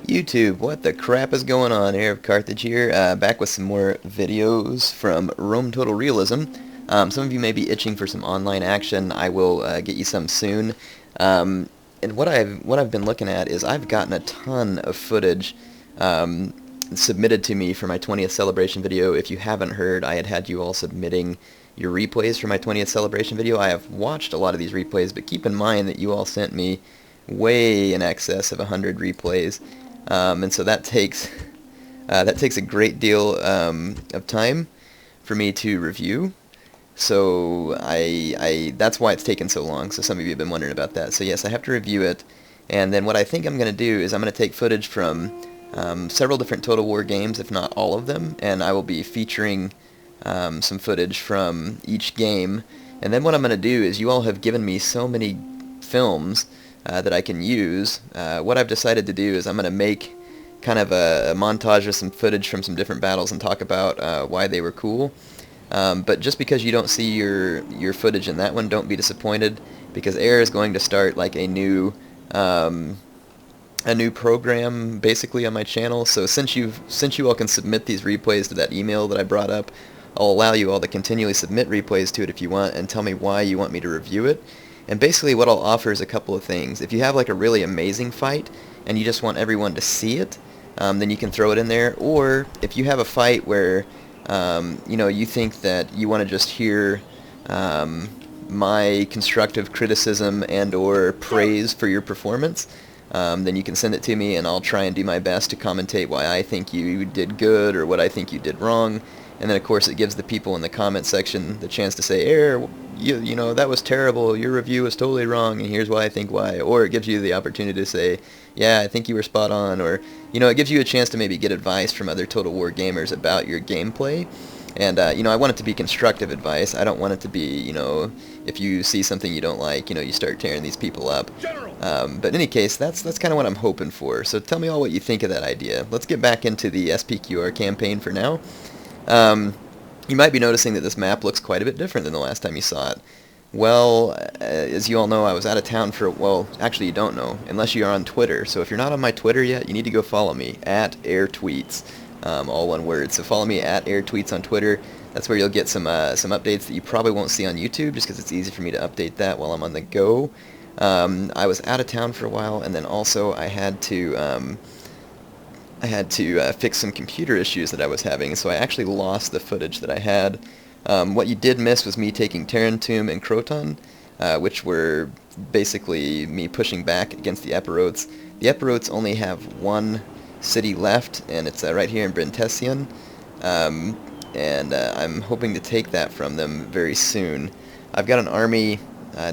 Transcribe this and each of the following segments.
YouTube, what the crap is going on? Air of Carthage here, back with some more videos from Rome Total Realism. Some of you may be itching for some online action. I will get you some soon. And what I've been looking at is I've gotten a ton of footage submitted to me for my 20th celebration video. If you haven't heard, I had you all submitting your replays for my 20th celebration video. I have watched a lot of these replays, but keep in mind that you all sent me way in excess of 100 replays. And so that takes a great deal of time for me to review. So that's why it's taken so long. So some of you have been wondering about that. So yes, I have to review it. And then what I think I'm going to do is I'm going to take footage from several different Total War games, if not all of them, and I will be featuring some footage from each game. And then what I'm going to do is, you all have given me so many films that I can use. What I've decided to do is I'm going to make kind of a montage of some footage from some different battles and talk about why they were cool. But just because you don't see your footage in that one, don't be disappointed, because Air is going to start like a new program basically on my channel. So since you all can submit these replays to that email that I brought up, I'll allow you all to continually submit replays to it if you want, and tell me why you want me to review it. And basically what I'll offer is a couple of things. If you have like a really amazing fight and you just want everyone to see it, then you can throw it in there. Or if you have a fight where you think that you want to just hear my constructive criticism and or praise for your performance, then you can send it to me, and I'll try and do my best to commentate why I think you did good or what I think you did wrong. And then of course it gives the people in the comment section the chance to say, Air, you know, that was terrible, your review was totally wrong, and here's why I think why. Or it gives you the opportunity to say, yeah, I think you were spot on. Or, it gives you a chance to maybe get advice from other Total War gamers about your gameplay. And, I want it to be constructive advice. I don't want it to be, if you see something you don't like, you start tearing these people up. But in any case, that's kind of what I'm hoping for. So tell me all what you think of that idea. Let's get back into the SPQR campaign for now. You might be noticing that this map looks quite a bit different than the last time you saw it. Well, as you all know, I was out of town for, well, actually you don't know, unless you're on Twitter. So if you're not on my Twitter yet, you need to go follow me, @AirTweets, all one word. So follow me @AirTweets on Twitter. That's where you'll get some updates that you probably won't see on YouTube, just because it's easy for me to update that while I'm on the go. I was out of town for a while, and then also I had to fix some computer issues that I was having, so I actually lost the footage that I had. What you did miss was me taking Tarentum and Croton, which were basically me pushing back against the Epirotes. The Epirotes only have one city left, and it's right here in Brundisium, and I'm hoping to take that from them very soon. I've got an army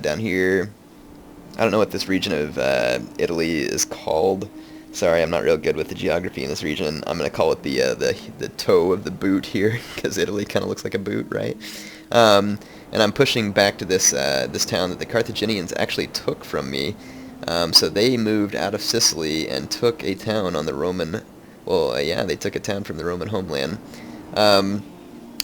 down here. I don't know what this region of Italy is called. Sorry, I'm not real good with the geography in this region. I'm going to call it the toe of the boot here, because Italy kind of looks like a boot, right? And I'm pushing back to this town that the Carthaginians actually took from me. So they moved out of Sicily and took a town on the Roman... Well, yeah, they took a town from the Roman homeland.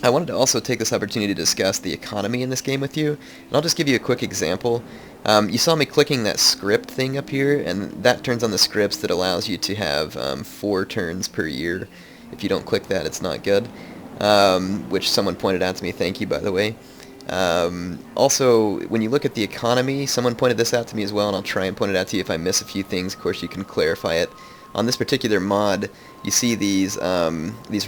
I wanted to also take this opportunity to discuss the economy in this game with you, and I'll just give you a quick example. You saw me clicking that script thing up here, and that turns on the scripts that allows you to have 4 turns per year. If you don't click that, it's not good, which someone pointed out to me. Thank you, by the way. Also, when you look at the economy, someone pointed this out to me as well, and I'll try and point it out to you if I miss a few things. Of course, you can clarify it. On this particular mod, you see these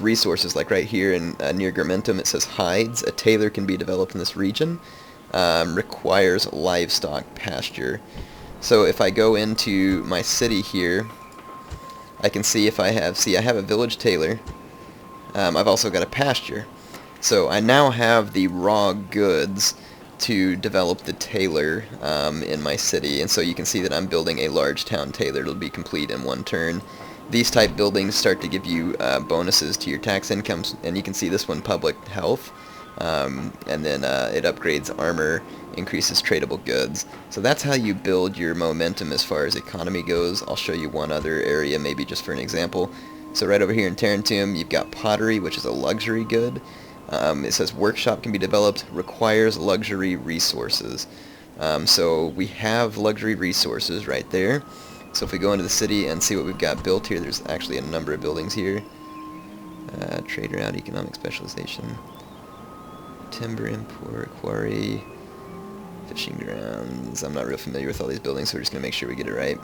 resources, like right here in near Germentum, it says hides. A tailor can be developed in this region. Requires livestock pasture. So if I go into my city here, I can see if I have a village tailor. I've also got a pasture. So I now have the raw goods to develop the tailor in my city, and so you can see that I'm building a large town tailor. It'll be complete in 1 turn. These type buildings start to give you bonuses to your tax incomes, and you can see this one, public health, and then it upgrades armor, increases tradable goods. So that's how you build your momentum as far as economy goes. I'll show you one other area, maybe just for an example. So right over here in Tarentum, you've got pottery, which is a luxury good. It says workshop can be developed, requires luxury resources. So we have luxury resources right there. So if we go into the city and see what we've got built here, there's actually a number of buildings here. Trade route, economic specialization, timber import, quarry, fishing grounds. I'm not real familiar with all these buildings, so we're just going to make sure we get it right.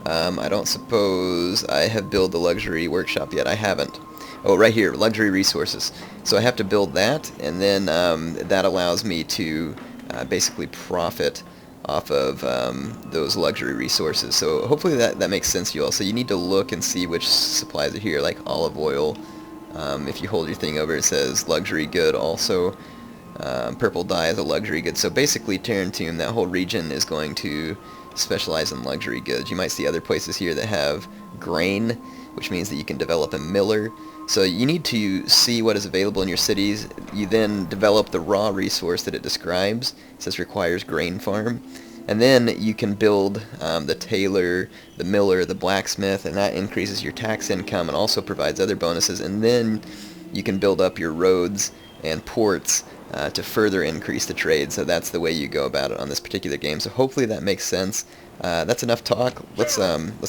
I don't suppose I have built the luxury workshop yet. I haven't. Oh, right here, luxury resources. So I have to build that, and then that allows me to basically profit off of those luxury resources. So hopefully that makes sense to you all. So you need to look and see which supplies are here, like olive oil. If you hold your thing over, it says luxury good also. Purple dye is a luxury good. So basically Tarentum, that whole region, is going to specialize in luxury goods. You might see other places here that have grain, which means that you can develop a miller. So you need to see what is available in your cities. You then develop the raw resource that it describes. It says requires grain farm. And then you can build the tailor, the miller, the blacksmith, and that increases your tax income and also provides other bonuses. And then you can build up your roads and ports to further increase the trade. So that's the way you go about it on this particular game. So hopefully that makes sense. That's enough talk. Let's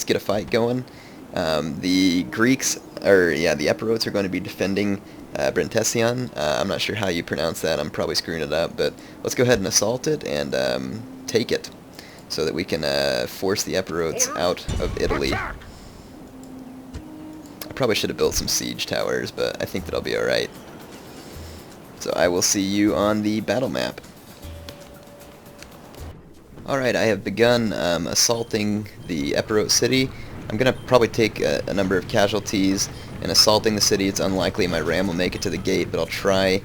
get a fight going. The Greeks, the Epirotes are going to be defending Brundisium. I'm not sure how you pronounce that. I'm probably screwing it up, but let's go ahead and assault it and take it so that we can force the Epirotes out of Italy. I probably should have built some siege towers, but I think that I'll be alright. So I will see you on the battle map. Alright, I have begun assaulting the Epirote city. I'm going to probably take a number of casualties in assaulting the city. It's unlikely my ram will make it to the gate, but I'll try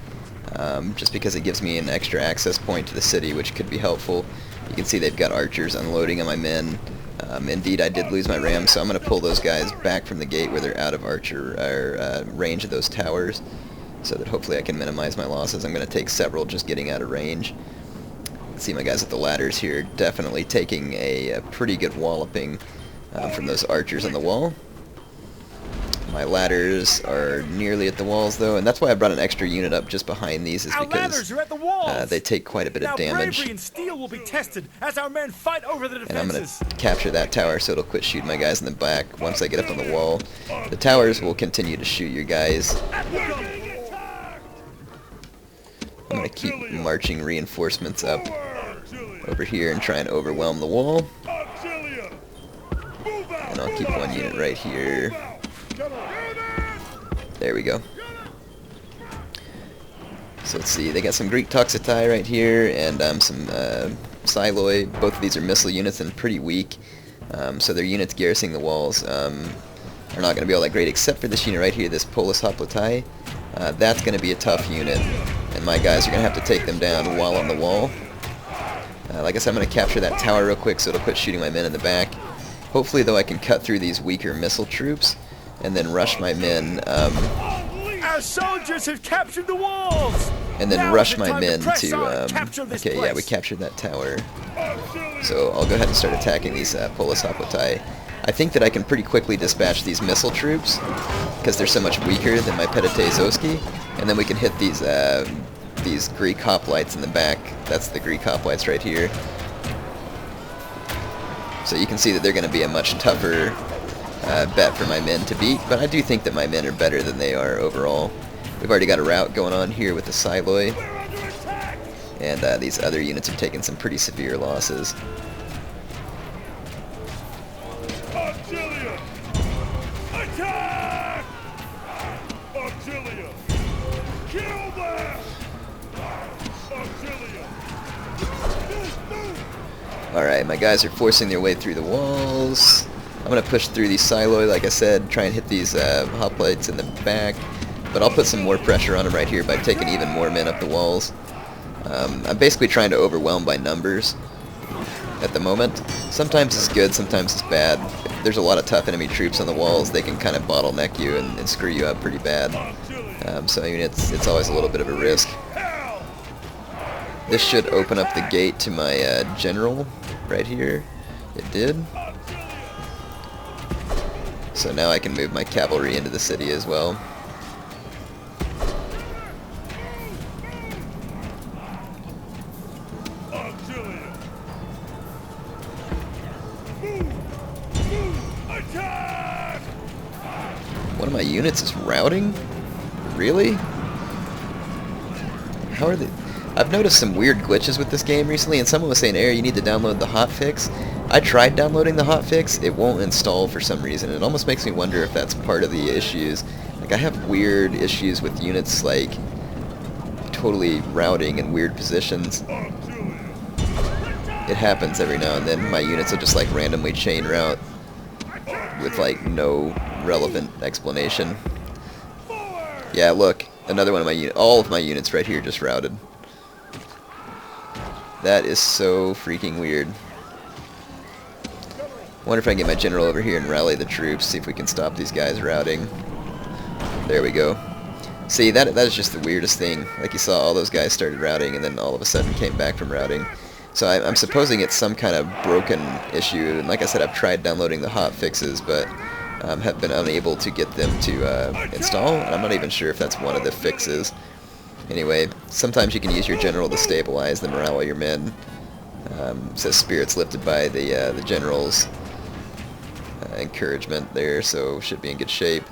just because it gives me an extra access point to the city, which could be helpful. You can see they've got archers unloading on my men. Indeed, I did lose my ram, so I'm going to pull those guys back from the gate where they're out of archer range of those towers, so that hopefully I can minimize my losses. I'm going to take several just getting out of range. See my guys at the ladders here definitely taking a pretty good walloping from those archers on the wall. My ladders are nearly at the walls though, and that's why I brought an extra unit up just behind these, is because they take quite a bit of damage. Bravery and steel will be tested as our men fight over the defenses. And I'm going to capture that tower so it'll quit shooting my guys in the back once I get up on the wall. The towers will continue to shoot your guys. I'm going to keep marching reinforcements up over here and try and overwhelm the wall. And I'll keep one unit right here. There we go. So let's see, they got some Greek Toxotai right here, and some Siloi. Both of these are missile units and pretty weak. So their units garrisoning the walls are not going to be all that great, except for this unit right here, this Polis Hoplotai. That's going to be a tough unit, and my guys are going to have to take them down while on the wall. Like I said, I'm going to capture that tower real quick so it'll quit shooting my men in the back. Hopefully, though, I can cut through these weaker missile troops and then rush my men. Our soldiers have captured the walls! And then rush my men to... okay, yeah, we captured that tower. So I'll go ahead and start attacking these Polis Hoplotai. I think that I can pretty quickly dispatch these missile troops because they're so much weaker than my Pedite Zoski, and then we can hit these Greek hoplites in the back. That's the Greek hoplites right here. So you can see that they're going to be a much tougher bet for my men to beat, but I do think that my men are better than they are overall. We've already got a rout going on here with the Siloi, and these other units are taking some pretty severe losses. Attack! Auxilia! Kill them! Alright, my guys are forcing their way through the walls. I'm going to push through these Siloi, like I said, try and hit these hoplites in the back. But I'll put some more pressure on them right here by taking even more men up the walls. I'm basically trying to overwhelm by numbers at the moment. Sometimes it's good, sometimes it's bad. If there's a lot of tough enemy troops on the walls, they can kind of bottleneck you and screw you up pretty bad. So I mean, it's always a little bit of a risk. This should open up the gate to my general right here. It did. So now I can move my cavalry into the city as well. One of my units is routing? Really? How are they? I've noticed some weird glitches with this game recently, and someone was saying, Air, you need to download the hotfix. I tried downloading the hotfix. It won't install for some reason. It almost makes me wonder if that's part of the issues. Like, I have weird issues with units, like, totally routing in weird positions. It happens every now and then. My units will just, like, randomly chain route with, like, no relevant explanation. Yeah, look. Another one of my units. All of my units right here just routed. That is so freaking weird. Wonder if I can get my general over here and rally the troops, see if we can stop these guys routing. There we go. See, that is just the weirdest thing. Like, you saw all those guys started routing and then all of a sudden came back from routing. So I'm supposing it's some kind of broken issue, and like I said, I've tried downloading the hot fixes, but have been unable to get them to install, and I'm not even sure if that's one of the fixes. Anyway, sometimes you can use your general to stabilize the morale of your men. It says spirits lifted by the general's encouragement there, so should be in good shape.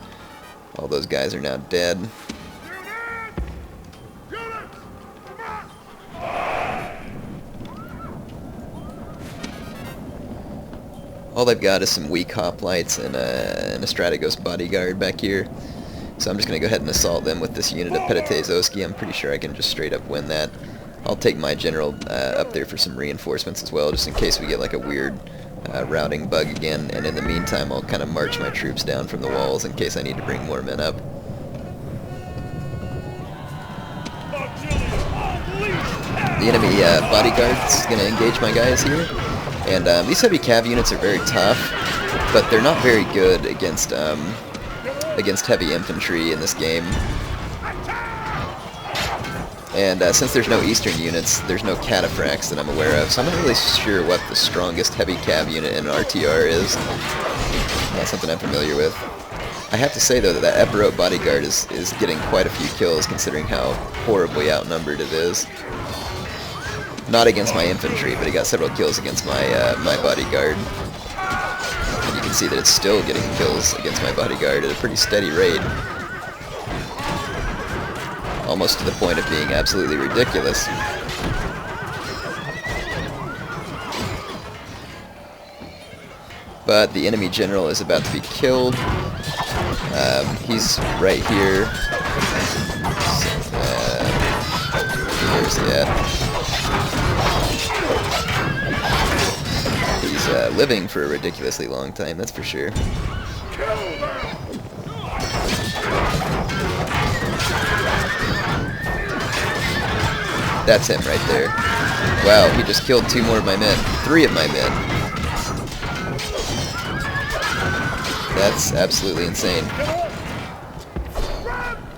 All those guys are now dead. All they've got is some weak hoplites and a Strategos bodyguard back here. So I'm just going to go ahead and assault them with this unit of Petitezowski. I'm pretty sure I can just straight up win that. I'll take my general up there for some reinforcements as well, just in case we get like a weird routing bug again. And in the meantime, I'll kind of march my troops down from the walls in case I need to bring more men up. The enemy bodyguard's going to engage my guys here. And these heavy cav units are very tough, but they're not very good against heavy infantry in this game. And since there's no eastern units, there's no cataphracts that I'm aware of, so I'm not really sure what the strongest heavy cav unit in RTR is. Not something I'm familiar with. I have to say, though, that that Epirote bodyguard is getting quite a few kills, considering how horribly outnumbered it is. Not against my infantry, but he got several kills against my my bodyguard. And you can see that it's still getting kills against my bodyguard at a pretty steady rate. Almost to the point of being absolutely ridiculous. But the enemy general is about to be killed. He's right here. Where's he at? He's living for a ridiculously long time, that's for sure. That's him right there. Wow, he just killed 2 more of my men. 3 of my men. That's absolutely insane.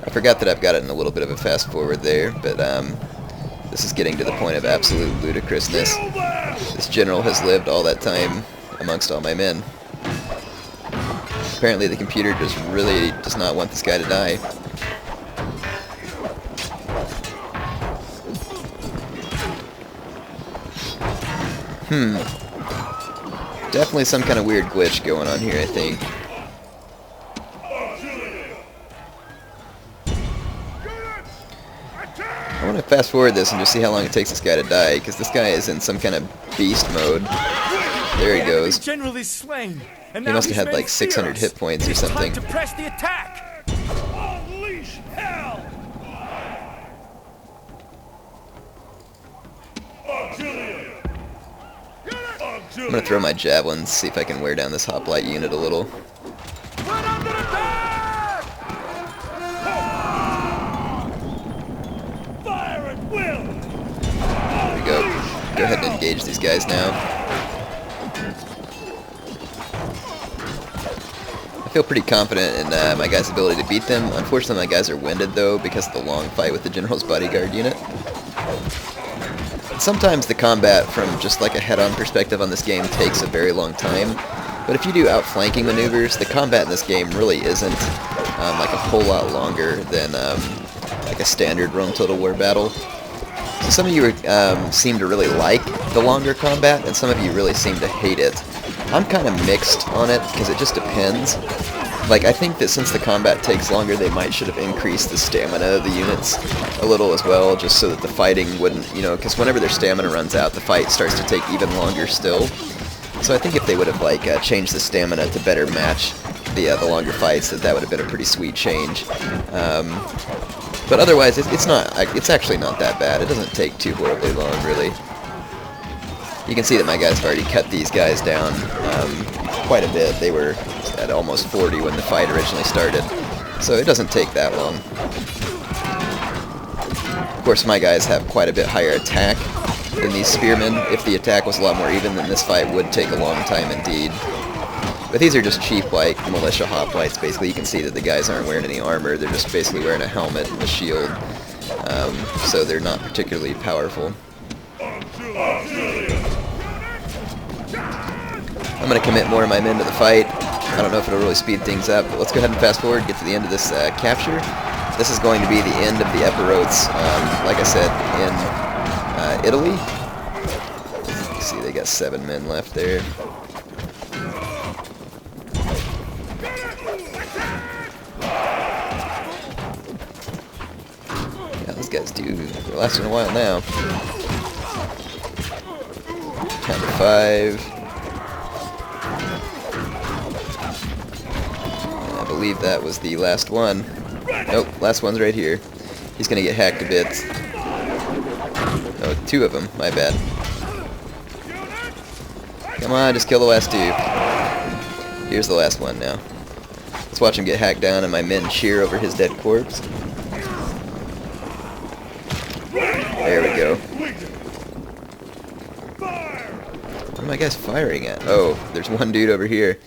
I forgot that I've got it in a little bit of a fast forward there, but this is getting to the point of absolute ludicrousness. This general has lived all that time amongst all my men. Apparently the computer just really does not want this guy to die. Definitely some kind of weird glitch going on here, I think. I want to fast forward this and just see how long it takes this guy to die, because this guy is in some kind of beast mode. There he goes. He must have had like 600 hit points or something. To press the attack. Unleash hell. I'm gonna throw my javelins, see if I can wear down this hoplite unit a little. There we go. Go ahead and engage these guys now. I feel pretty confident in my guys' ability to beat them. Unfortunately, my guys are winded, though, because of the long fight with the General's bodyguard unit. Sometimes the combat from just like a head-on perspective on this game takes a very long time, but if you do outflanking maneuvers, the combat in this game really isn't like a whole lot longer than like a standard Rome Total War battle. So some of you seem to really like the longer combat, and some of you really seem to hate it. I'm kind of mixed on it, because it just depends. Like, I think that since the combat takes longer, they might should have increased the stamina of the units a little as well, just so that the fighting wouldn't, you know, because whenever their stamina runs out, the fight starts to take even longer still. So I think if they would have, like, changed the stamina to better match the longer fights, that would have been a pretty sweet change. But otherwise, it's actually not that bad. It doesn't take too horribly long, really. You can see that my guys have already cut these guys down quite a bit. They were at almost 40 when the fight originally started, so it doesn't take that long. Of course, my guys have quite a bit higher attack than these spearmen. If the attack was a lot more even, then this fight would take a long time indeed. But these are just cheap, like, militia hoplites, basically. You can see that the guys aren't wearing any armor. They're just basically wearing a helmet and a shield, so they're not particularly powerful. I'm going to commit more of my men to the fight. I don't know if it'll really speed things up, but let's go ahead and fast forward, get to the end of this capture. This is going to be the end of the Epirotes, like I said, in Italy. You see, they got 7 men left there. Yeah, those guys they're lasting a while now. Count to 5. I believe that was the last one. Nope, last one's right here. He's gonna get hacked to bits. Oh, 2 of them, my bad. Come on, just kill the last 2. Here's the last one now. Let's watch him get hacked down and my men cheer over his dead corpse. There we go. What are my guys firing at? Oh, there's one dude over here.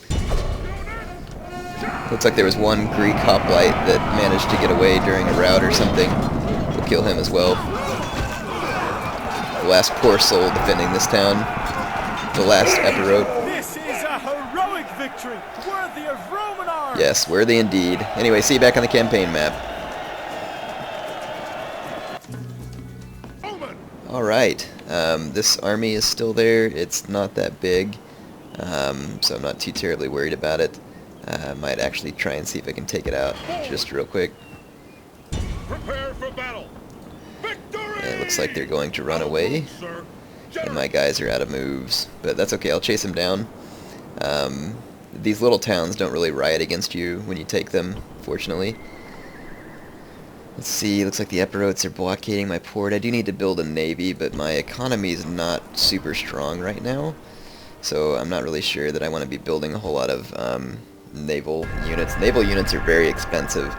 Looks like there was one Greek hoplite that managed to get away during a rout or something. We'll kill him as well. The last poor soul defending this town. The last Epirote. This is a heroic victory, worthy of Roman arms. Yes, worthy indeed. Anyway, see you back on the campaign map. Alright, this army is still there. It's not that big, so I'm not too terribly worried about it. I might actually try and see if I can take it out just real quick. Prepare for battle. Victory! It looks like they're going to run away, and my guys are out of moves. But that's okay, I'll chase them down. These little towns don't really riot against you when you take them, fortunately. Let's see, looks like the Epirotes are blockading my port. I do need to build a navy, but my economy is not super strong right now. So I'm not really sure that I want to be building a whole lot of naval units. Naval units are very expensive,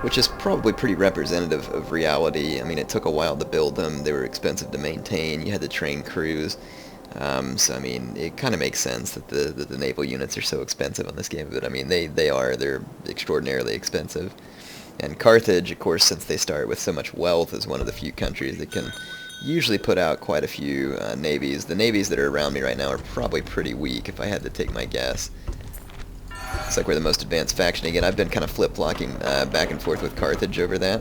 which is probably pretty representative of reality. I mean, it took a while to build them. They were expensive to maintain. You had to train crews. So, I mean, it kind of makes sense that the naval units are so expensive on this game. But, I mean, they're extraordinarily expensive. And Carthage, of course, since they start with so much wealth, is one of the few countries that can usually put out quite a few navies. The navies that are around me right now are probably pretty weak, if I had to take my guess. Looks like we're the most advanced faction again. I've been kind of flip-flopping back and forth with Carthage over that.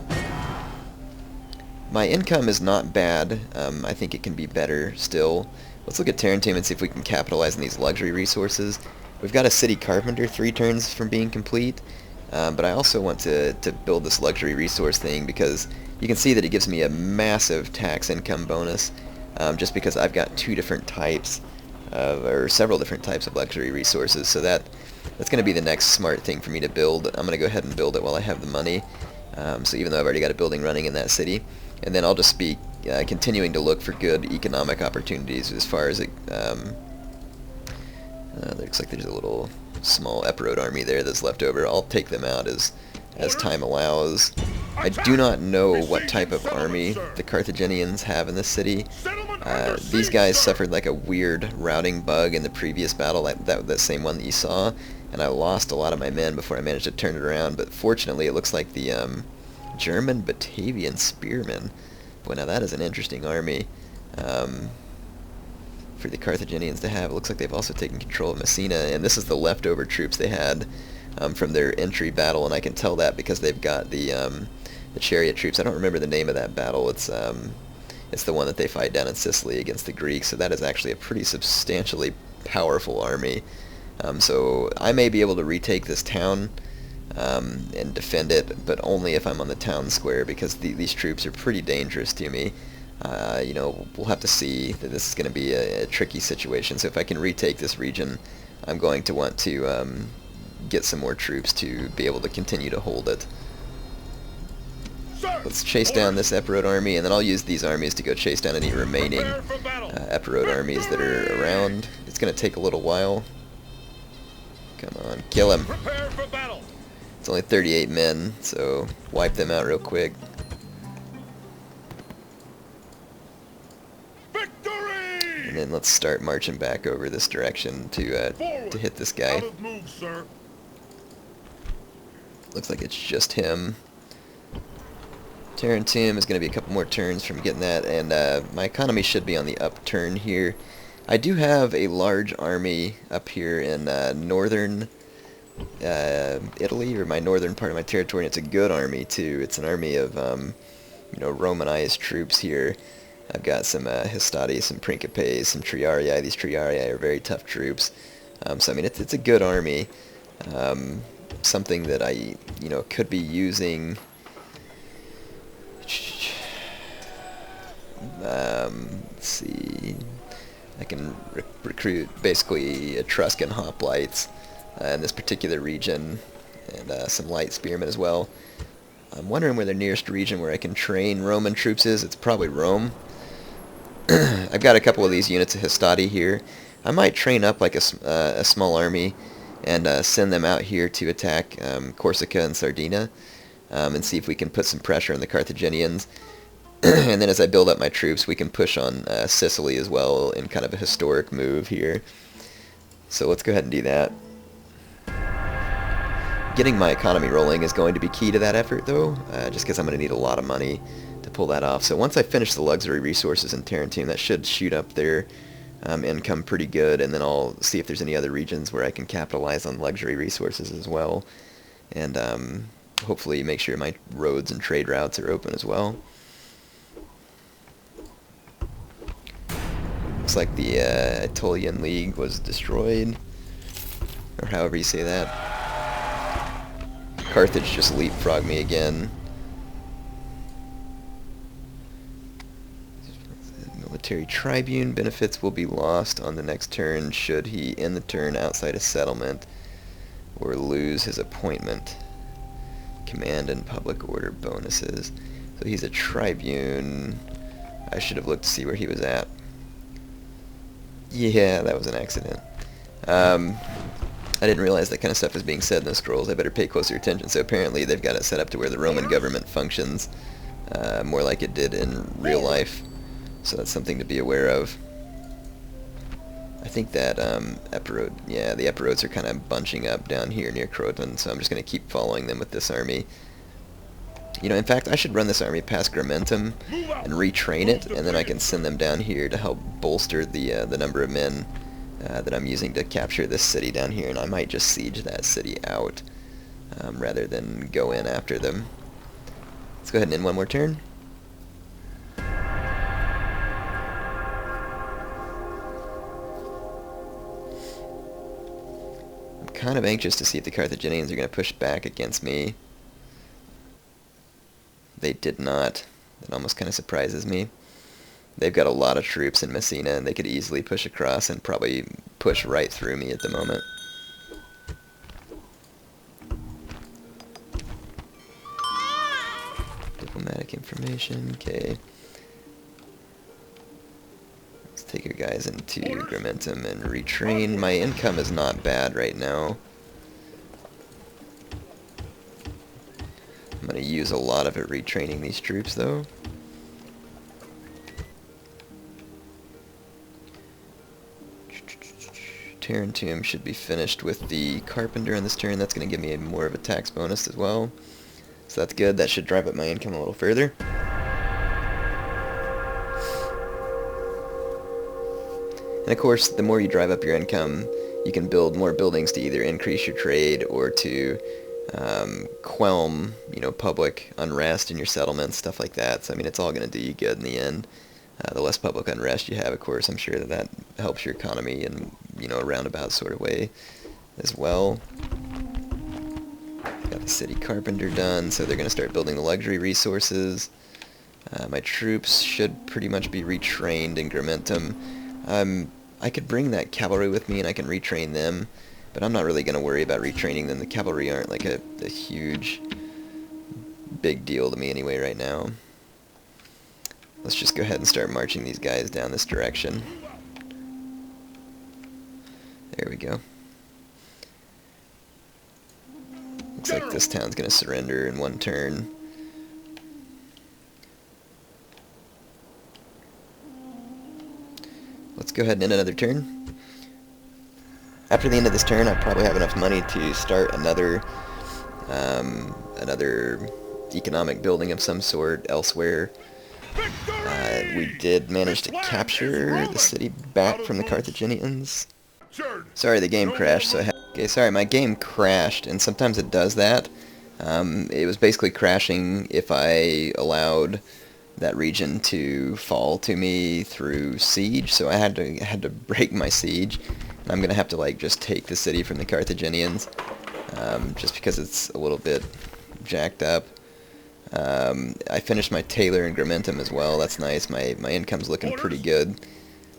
My income is not bad. I think it can be better still. Let's look at Tarentum and see if we can capitalize on these luxury resources. We've got a city carpenter 3 turns from being complete, but I also want to build this luxury resource thing because you can see that it gives me a massive tax income bonus just because I've got 2 different types or several different types of luxury resources. So that's going to be the next smart thing for me to build. I'm going to go ahead and build it while I have the money. So even though I've already got a building running in that city, and then I'll just be continuing to look for good economic opportunities as far as it. Looks like there's a little small Epirote army there that's left over. I'll take them out as time allows. I do not know what type of army the Carthaginians have in this city. These guys suffered like a weird routing bug in the previous battle, that same one that you saw, and I lost a lot of my men before I managed to turn it around, but fortunately it looks like the German Batavian Spearmen. Boy, now that is an interesting army for the Carthaginians to have. It looks like they've also taken control of Messina, and this is the leftover troops they had from their entry battle, and I can tell that because they've got the chariot troops. I don't remember the name of that battle. It's the one that they fight down in Sicily against the Greeks, so that is actually a pretty substantially powerful army. So I may be able to retake this town and defend it, but only if I'm on the town square, because these troops are pretty dangerous to me. You know, we'll have to see that this is going to be a tricky situation. So if I can retake this region, I'm going to want to get some more troops to be able to continue to hold it. Let's chase down this Epirot army, and then I'll use these armies to go chase down any remaining Epirot armies that are around. It's going to take a little while. Come on, kill him. It's only 38 men, so wipe them out real quick. And then let's start marching back over this direction to hit this guy. Looks like it's just him. Tarentum is going to be a couple more turns from getting that, and my economy should be on the upturn here. I do have a large army up here in northern Italy, or my northern part of my territory, and it's a good army too. It's an army of you know, Romanized troops here. I've got some Hastati, some Principes, some Triarii. These Triarii are very tough troops. So I mean, it's a good army. Something that I, you know, could be using. Let's see. I can recruit basically Etruscan hoplites in this particular region, and some light spearmen as well. I'm wondering where the nearest region where I can train Roman troops is. It's probably Rome. I've got a couple of these units of Hastati here. I might train up like a small army and send them out here to attack Corsica and Sardinia, and see if we can put some pressure on the Carthaginians. And then as I build up my troops, we can push on Sicily as well in kind of a historic move here. So let's go ahead and do that. Getting my economy rolling is going to be key to that effort, though, just because I'm going to need a lot of money to pull that off. So once I finish the luxury resources in Tarentum, that should shoot up their income pretty good, and then I'll see if there's any other regions where I can capitalize on luxury resources as well, and hopefully make sure my roads and trade routes are open as well. Looks like the Aetolian League was destroyed, or however you say that. Carthage just leapfrogged me again. Military tribune benefits will be lost on the next turn should he end the turn outside a settlement or lose his appointment. Command and public order bonuses. So he's a tribune. I should have looked to see where he was at. Yeah, that was an accident. I didn't realize that kind of stuff was being said in the scrolls. I better pay closer attention. So apparently they've got it set up to where the Roman government functions more like it did in real life. So that's something to be aware of. I think that Epirot, yeah, the Epirots are kind of bunching up down here near Croton, so I'm just going to keep following them with this army. You know, in fact, I should run this army past Gramentum and retrain it, and then I can send them down here to help bolster the number of men that I'm using to capture this city down here, and I might just siege that city out rather than go in after them. Let's go ahead and end one more turn. I'm kind of anxious to see if the Carthaginians are going to push back against me. They did not. That almost kind of surprises me. They've got a lot of troops in Messina, and they could easily push across and probably push right through me at the moment. Diplomatic information, okay. Let's take your guys into Gramentum and retrain. My income is not bad right now. I'm going to use a lot of it retraining these troops, though. Tarentum should be finished with the Carpenter on this turn. That's going to give me more of a tax bonus as well. So that's good. That should drive up my income a little further. And of course, the more you drive up your income, you can build more buildings to either increase your trade or to quelm, you know, public unrest in your settlements, stuff like that. So I mean, it's all going to do you good in the end. The less public unrest you have, of course, I'm sure that helps your economy in, you know, a roundabout sort of way as well. Got the City carpenter done, so they're going to start building the luxury resources. My troops should pretty much be retrained in Gramentum. I could bring that cavalry with me and I can retrain them, but I'm not really going to worry about retraining them. The cavalry aren't like a huge, big deal to me anyway right now. Let's just go ahead and start marching these guys down this direction. There we go. Looks like this town's going to surrender in one turn. Let's go ahead and end another turn. After the end of this turn, I probably have enough money to start another economic building of some sort elsewhere. We did manage to capture the city back from the Carthaginians. Sorry, the game crashed, so okay, sorry, my game crashed, and sometimes it does that. It was basically crashing if I allowed that region to fall to me through siege, so I had to break my siege. And I'm gonna have to like just take the city from the Carthaginians, just because it's a little bit jacked up. I finished my tailor in Gramentum as well. That's nice. My income's looking pretty good.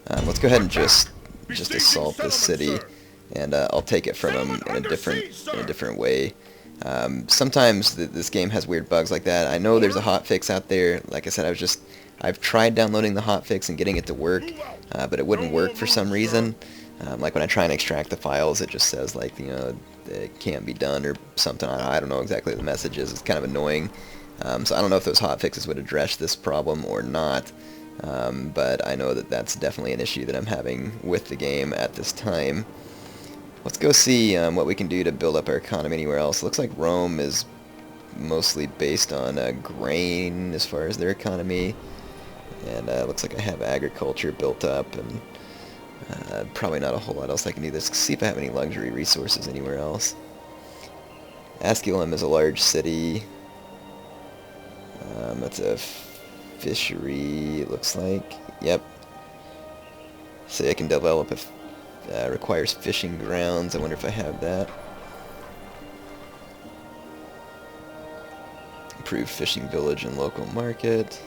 Let's go ahead and just assault this city, and I'll take it from them in a different way. Sometimes this game has weird bugs like that. I know there's a hotfix out there. Like I said, I've tried downloading the hotfix and getting it to work, but it wouldn't work for some reason. Like when I try and extract the files, it just says like, you know, it can't be done or something. I don't know exactly what the message is. It's kind of annoying. So I don't know if those hotfixes would address this problem or not. But I know that that's definitely an issue that I'm having with the game at this time. Let's go see what we can do to build up our economy anywhere else. Looks like Rome is mostly based on grain as far as their economy. And looks like I have agriculture built up, and probably not a whole lot else I can do. Let's see if I have any luxury resources anywhere else. Asculum is a large city. That's a fishery, it looks like. Yep. So I can develop if requires fishing grounds. I wonder if I have that. Improved fishing village and local market.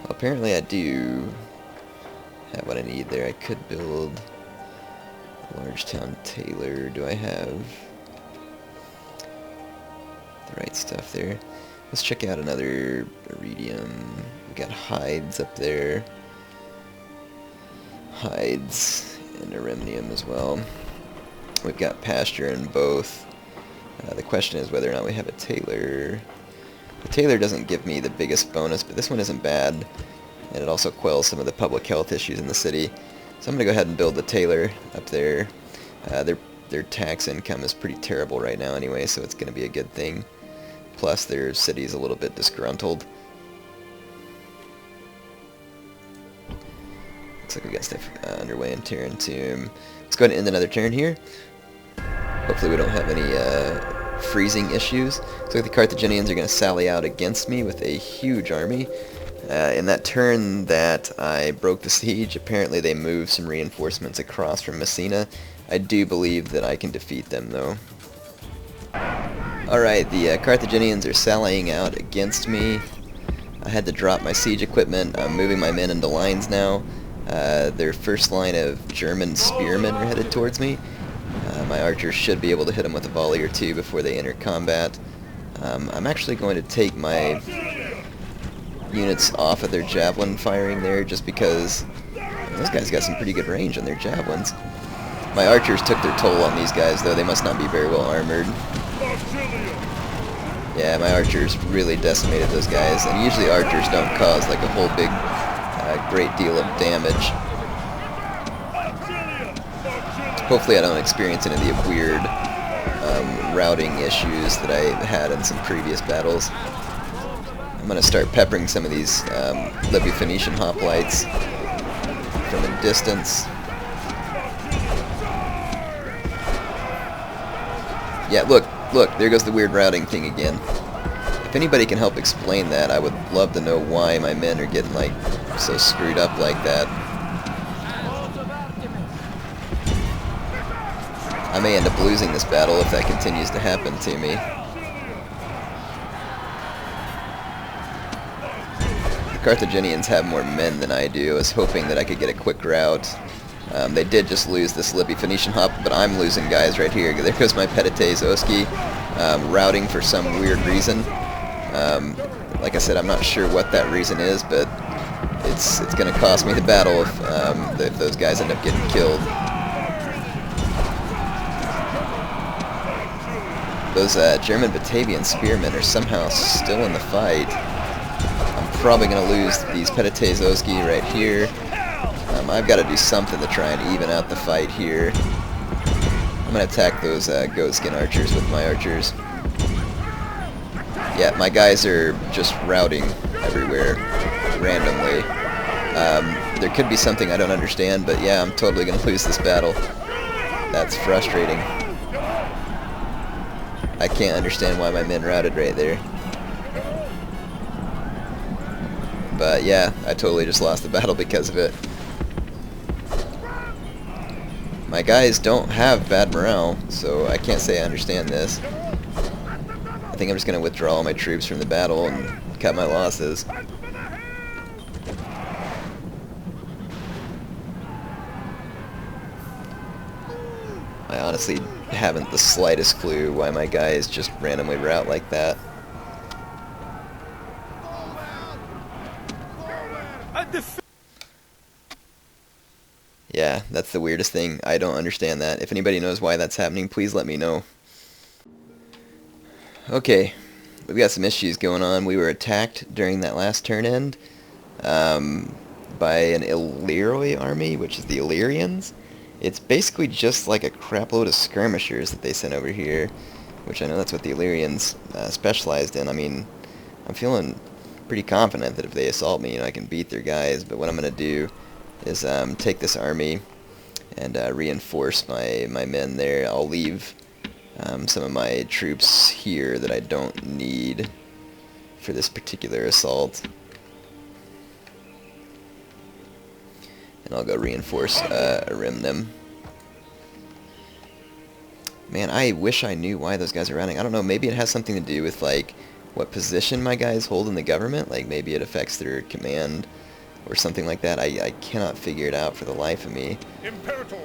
Well, apparently I do have what I need there. I could build a large town tailor. Do I have the right stuff there? Let's check out another iridium. We got hides up there. Hides and iridium as well. We've got pasture in both. The question is whether or not we have a tailor. The tailor doesn't give me the biggest bonus, but this one isn't bad. And it also quells some of the public health issues in the city. So I'm going to go ahead and build the tailor up there. Their tax income is pretty terrible right now anyway, so it's going to be a good thing. Plus their city is a little bit disgruntled. Looks like we got stuff underway in Tarentum. Let's go ahead and end another turn here. Hopefully we don't have any freezing issues. Looks like the Carthaginians are going to sally out against me with a huge army. In that turn that I broke the siege, apparently they moved some reinforcements across from Messina. I do believe that I can defeat them though. Alright, the Carthaginians are sallying out against me. I had to drop my siege equipment. I'm moving my men into lines now. Their first line of German spearmen are headed towards me. My archers should be able to hit them with a volley or two before they enter combat. I'm actually going to take my units off of their javelin firing there just because those guys got some pretty good range on their javelins. My archers took their toll on these guys though. They must not be very well armored. Yeah, my archers really decimated those guys, and usually archers don't cause like a whole big great deal of damage. Hopefully I don't experience any of the weird routing issues that I had in some previous battles. I'm going to start peppering some of these Libya-Phoenician hoplites from a distance. Yeah, look, there goes the weird routing thing again. If anybody can help explain that, I would love to know why my men are getting, like, so screwed up like that. I may end up losing this battle if that continues to happen to me. The Carthaginians have more men than I do. I was hoping that I could get a quick rout. They did just lose this Libby Phoenician hop, but I'm losing guys right here. There goes my Petites Oski, routing for some weird reason. Like I said, I'm not sure what that reason is, but it's going to cost me the battle if those guys end up getting killed. Those German Batavian spearmen are somehow still in the fight. I'm probably going to lose these Petites Oski right here. I've got to do something to try and even out the fight here. I'm going to attack those goatskin archers with my archers. Yeah, my guys are just routing everywhere randomly. There could be something I don't understand, but yeah, I'm totally going to lose this battle. That's frustrating. I can't understand why my men routed right there. But yeah, I totally just lost the battle because of it. My guys don't have bad morale, so I can't say I understand this. I think I'm just going to withdraw all my troops from the battle and cut my losses. I honestly haven't the slightest clue why my guys just randomly route like that. Yeah, that's the weirdest thing. I don't understand that. If anybody knows why that's happening, please let me know. Okay, we've got some issues going on. We were attacked during that last turn end by an Illyrian army, which is the Illyrians. It's basically just like a crapload of skirmishers that they sent over here, which I know that's what the Illyrians specialized in. I mean, I'm feeling pretty confident that if they assault me, I can beat their guys, but what I'm going to do is take this army and reinforce my men there. I'll leave some of my troops here that I don't need for this particular assault. And I'll go reinforce Arimnum. Man, I wish I knew why those guys are routing. I don't know, maybe it has something to do with, like, what position my guys hold in the government. Like, maybe it affects their command or something like that. I cannot figure it out for the life of me. Imperator.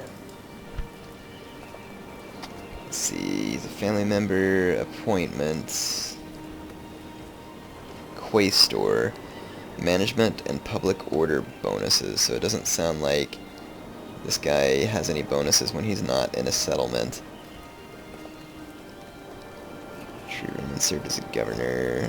Let's see, he's a family member, appointments, Quaestor, management and public order bonuses. So it doesn't sound like this guy has any bonuses when he's not in a settlement. Truman served as a governor.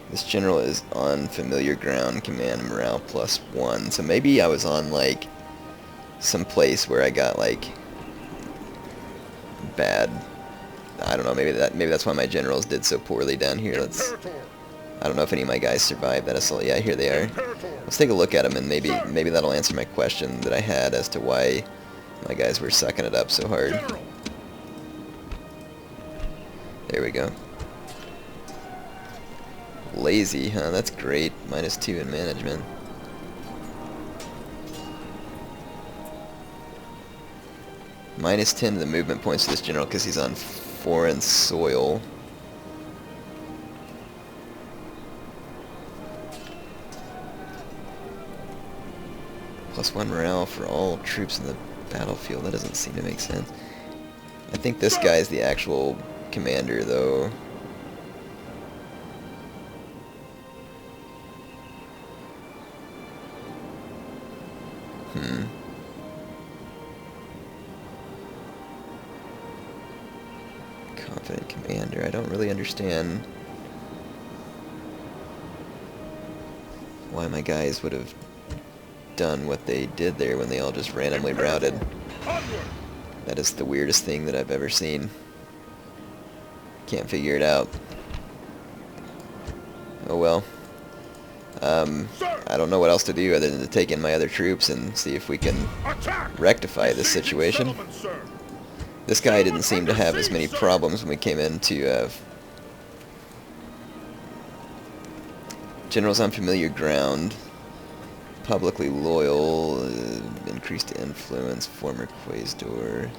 This general is on familiar ground, command morale +1. So maybe I was on, like, some place where I got, like, bad. I don't know, maybe that's why my generals did so poorly down here. I don't know if any of my guys survived that assault. Yeah, here they are. Let's take a look at them, and maybe that'll answer my question that I had as to why my guys were sucking it up so hard. There we go. Lazy, huh? That's great. -2 in management. -10 to the movement points to this general because he's on foreign soil. +1 morale for all troops in the battlefield. That doesn't seem to make sense. I think this guy's the actual commander, though. Confident commander. I don't really understand why my guys would have done what they did there when they all just randomly routed. That is the weirdest thing that I've ever seen. Can't figure it out. Oh well. I don't know what else to do other than to take in my other troops and see if we can rectify this situation. This guy didn't seem to have as many problems when we came in to Generals on familiar ground. Publicly loyal. Increased influence. Former Quaestor.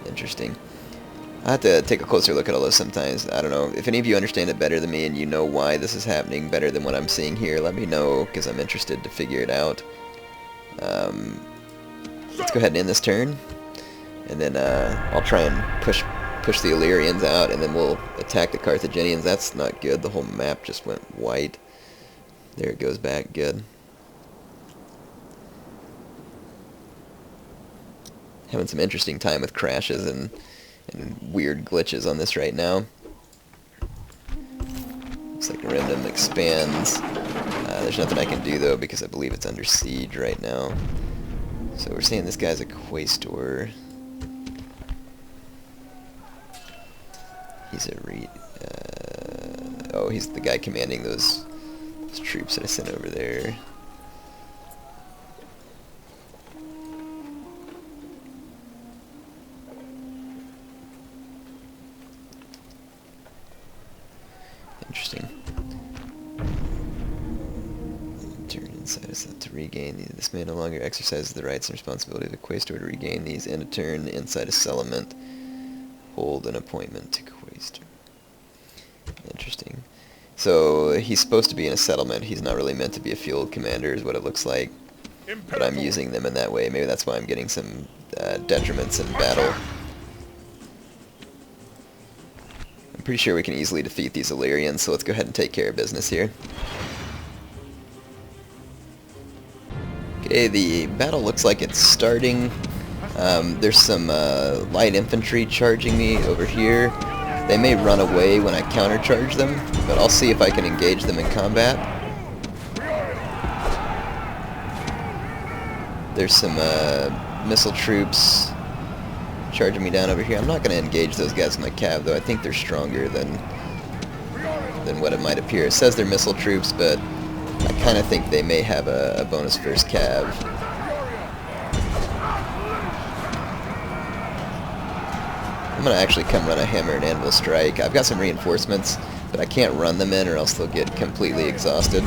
Interesting. I have to take a closer look at all those sometimes. I don't know. If any of you understand it better than me and you know why this is happening better than what I'm seeing here, let me know, because I'm interested to figure it out. Let's go ahead and end this turn. And then I'll try and push the Illyrians out, and then we'll attack the Carthaginians. That's not good. The whole map just went white. There it goes back. Good. Having some interesting time with crashes and weird glitches on this right now. Looks like Realism expands. There's nothing I can do though because I believe it's under siege right now. So we're saying this guy's a Quaestor. He's a oh, he's the guy commanding those troops that I sent over there. Interesting. Turn inside us to regain these. This man no longer exercises the rights and responsibility of the Quaestor to regain these. In a turn inside a settlement. Hold an appointment to Quaestor. Interesting. So he's supposed to be in a settlement. He's not really meant to be a field commander is what it looks like. But I'm using them in that way. Maybe that's why I'm getting some detriments in battle. I'm pretty sure we can easily defeat these Illyrians, so let's go ahead and take care of business here. Okay, the battle looks like it's starting. There's some light infantry charging me over here. They may run away when I countercharge them, but I'll see if I can engage them in combat. There's some missile troops charging me down over here. I'm not going to engage those guys with my cav, though. I think they're stronger than what it might appear. It says they're missile troops, but I kind of think they may have a bonus first cav. I'm going to actually come run a hammer and anvil strike. I've got some reinforcements, but I can't run them in or else they'll get completely exhausted.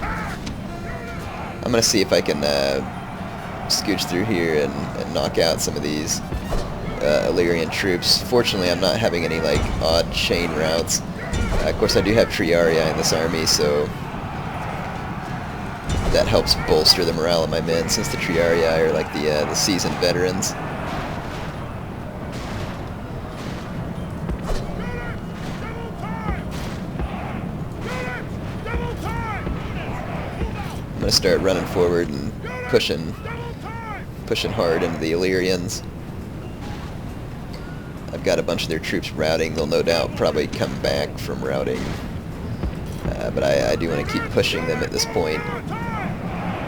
I'm going to see if I can scooch through here and knock out some of these Illyrian troops. Fortunately, I'm not having any like odd chain routes. Of course, I do have Triarii in this army, so that helps bolster the morale of my men, since the Triarii are like the seasoned veterans. I'm gonna start running forward and pushing hard into the Illyrians. I've got a bunch of their troops routing. They'll no doubt probably come back from routing, but I do want to keep pushing them at this point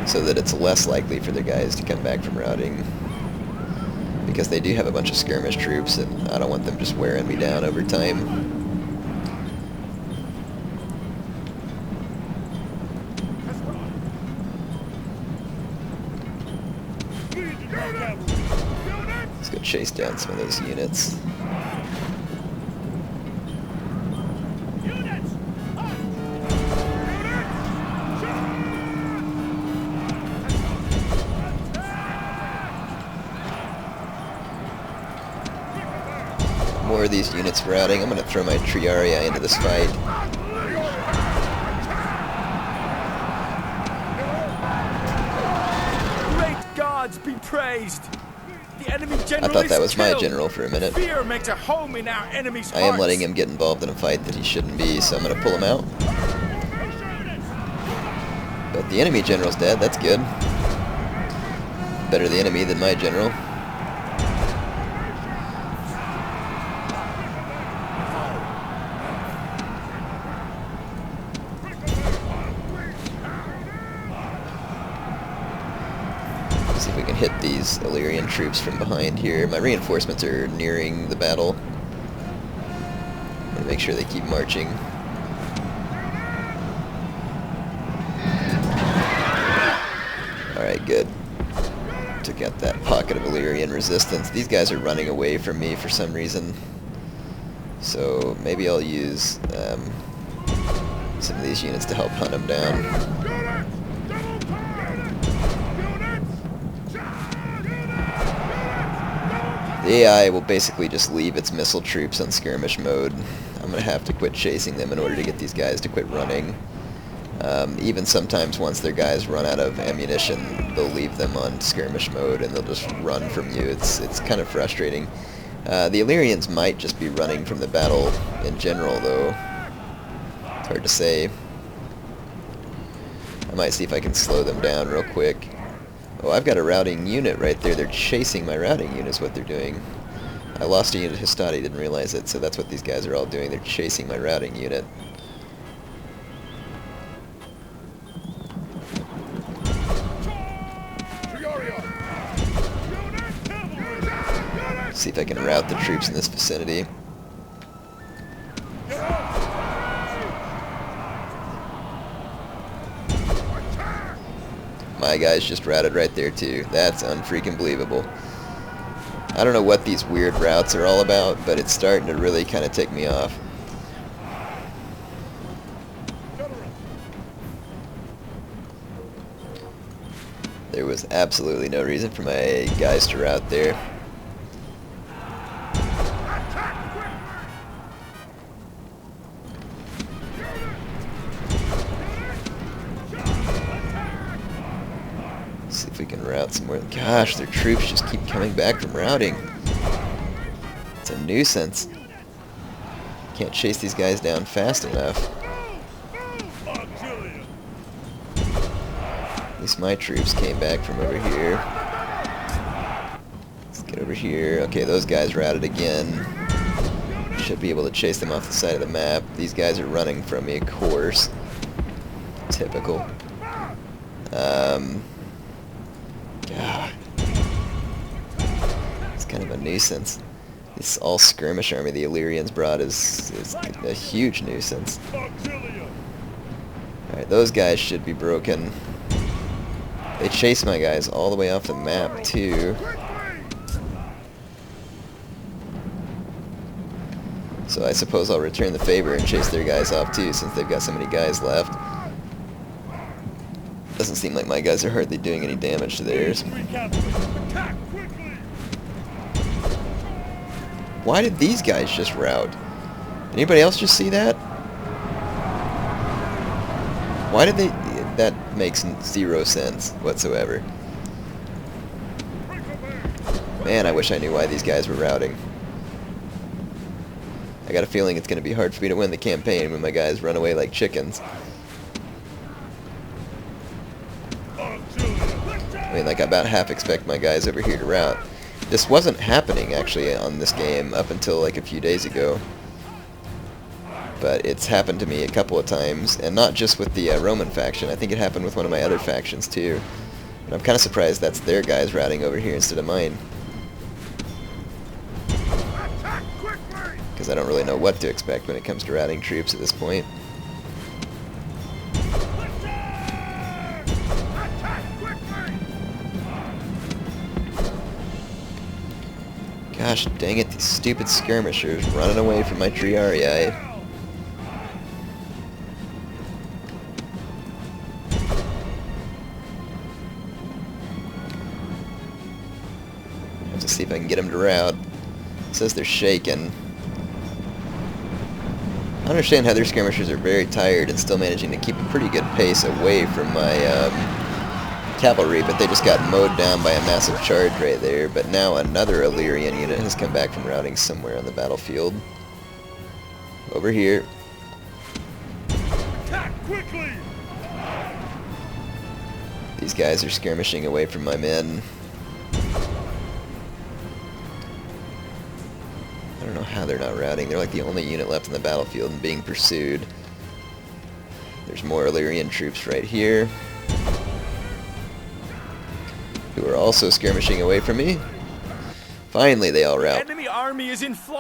so that it's less likely for their guys to come back from routing, because they do have a bunch of skirmish troops and I don't want them just wearing me down over time. Let's go chase down some of those units. More of these units routing. I'm going to throw my Triarii into this fight. Great gods be praised! The enemy general I thought that was is my killed. general for a minute. Fear makes a home in our enemy's I am hearts. letting him get involved in a fight that he shouldn't be, so I'm going to pull him out. But the enemy general's dead. That's good. Better the enemy than my general. See if we can hit these Illyrian troops from behind here. My reinforcements are nearing the battle. I'm going to make sure they keep marching. Alright, good. to get that pocket of Illyrian resistance. These guys are running away from me for some reason. So maybe I'll use some of these units to help hunt them down. The AI will basically just leave its missile troops on skirmish mode. I'm going to have to quit chasing them in order to get these guys to quit running. Even sometimes once their guys run out of ammunition, they'll leave them on skirmish mode and they'll just run from you. It's kind of frustrating. The Illyrians might just be running from the battle in general, though. It's hard to say. I might see if I can slow them down real quick. Oh, I've got a routing unit right there. They're chasing my routing unit is what they're doing. I lost a unit of Histati, didn't realize it, so that's what these guys are all doing. They're chasing my routing unit. See if I can rout the troops in this vicinity. My guys just routed right there too. That's unfreaking believable. I don't know what these weird routes are all about, but it's starting to really kind of tick me off. There was absolutely no reason for my guys to route there. See if we can route some more. Gosh, their troops just keep coming back from routing. It's a nuisance. Can't chase these guys down fast enough. At least my troops came back from over here. Let's get over here. Okay, those guys routed again. Should be able to chase them off the side of the map. These guys are running from me, of course. Typical. God. It's kind of a nuisance. This all skirmish army the Illyrians brought is a huge nuisance. Alright, those guys should be broken. They chase my guys all the way off the map, too. So I suppose I'll return the favor and chase their guys off, too, since they've got so many guys left. Doesn't seem like my guys are hardly doing any damage to theirs. Why did these guys just rout? Anybody else just see that? Why did they... That makes zero sense whatsoever. Man, I wish I knew why these guys were routing. I got a feeling it's going to be hard for me to win the campaign when my guys run away like chickens. I mean, like, I about half expect my guys over here to rout. This wasn't happening, actually, on this game up until, like, a few days ago. But it's happened to me a couple of times, and not just with the Roman faction. I think it happened with one of my other factions, too. And I'm kind of surprised that's their guys routing over here instead of mine. Because I don't really know what to expect when it comes to routing troops at this point. Gosh dang it, these stupid skirmishers running away from my Triarii. Have to see if I can get them to rout. It says they're shaken. I understand how their skirmishers are very tired and still managing to keep a pretty good pace away from my cavalry, but they just got mowed down by a massive charge right there. But now another Illyrian unit has come back from routing somewhere on the battlefield. Over here. Attack quickly! These guys are skirmishing away from my men. I don't know how they're not routing. They're like the only unit left on the battlefield and being pursued. There's more Illyrian troops right here, who are also skirmishing away from me. Finally, they all rout. Enemy army is in flight.